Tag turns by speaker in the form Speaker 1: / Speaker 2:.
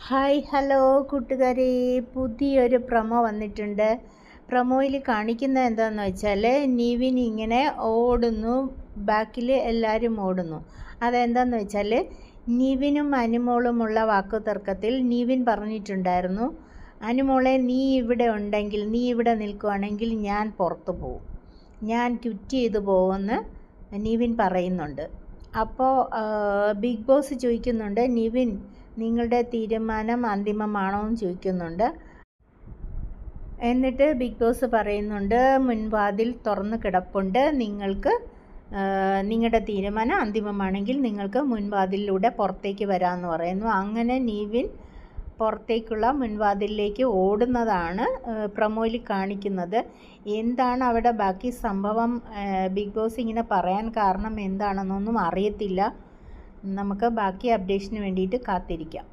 Speaker 1: Hi hello കൂട്ടുകാരെ, പുതിയൊരു promo വന്നിട്ടുണ്ട്. പ്രൊമോയിൽ കാണിക്കുന്നത് എന്താണെന്ന് വെച്ചാൽ നിവിൻ ഇങ്ങനെ ഓടുന്നു, ബാക്കിൽ എല്ലാവരും ഓടുന്നു. അതെന്താണെന്ന് വെച്ചാൽ നിവിനും അനുമോളുമുള്ള വാക്കുതർക്കത്തിൽ നിവിൻ പറഞ്ഞിട്ടുണ്ടായിരുന്നു, അനുമോളെ നീ ഇവിടെ ഉണ്ടെങ്കിൽ, നീ ഇവിടെ നിൽക്കുവാണെങ്കിൽ ഞാൻ പുറത്തു പോവും, ഞാൻ ക്വിറ്റ് ചെയ്തു പോകുമെന്ന് നിവിൻ പറയുന്നുണ്ട്. അപ്പോൾ ബിഗ് ബോസ് ചോദിക്കുന്നുണ്ട്, നിവിൻ നിങ്ങളുടെ തീരുമാനം അന്തിമമാണോ എന്ന് ചോദിക്കുന്നുണ്ട്. എന്നിട്ട് ബിഗ് ബോസ് പറയുന്നുണ്ട്, മുൻവാതിൽ തുറന്ന് കിടപ്പുണ്ട്, നിങ്ങൾക്ക് നിങ്ങളുടെ തീരുമാനം അന്തിമമാണെങ്കിൽ നിങ്ങൾക്ക് മുൻവാതിലിലൂടെ പുറത്തേക്ക് വരാമെന്ന് പറയുന്നു. അങ്ങനെ നിവിൻ പുറത്തേക്കുള്ള മുൻവാതിലിലേക്ക് ഓടുന്നതാണ് പ്രൊമോയിൽ കാണിക്കുന്നത്. എന്താണ് അവിടെ ബാക്കി സംഭവം, ബിഗ് ബോസ് ഇങ്ങനെ പറയാൻ കാരണം എന്താണെന്നൊന്നും അറിയത്തില്ല. നമുക്ക് ബാക്കി അപ്ഡേഷന് വേണ്ടിയിട്ട് കാത്തിരിക്കാം.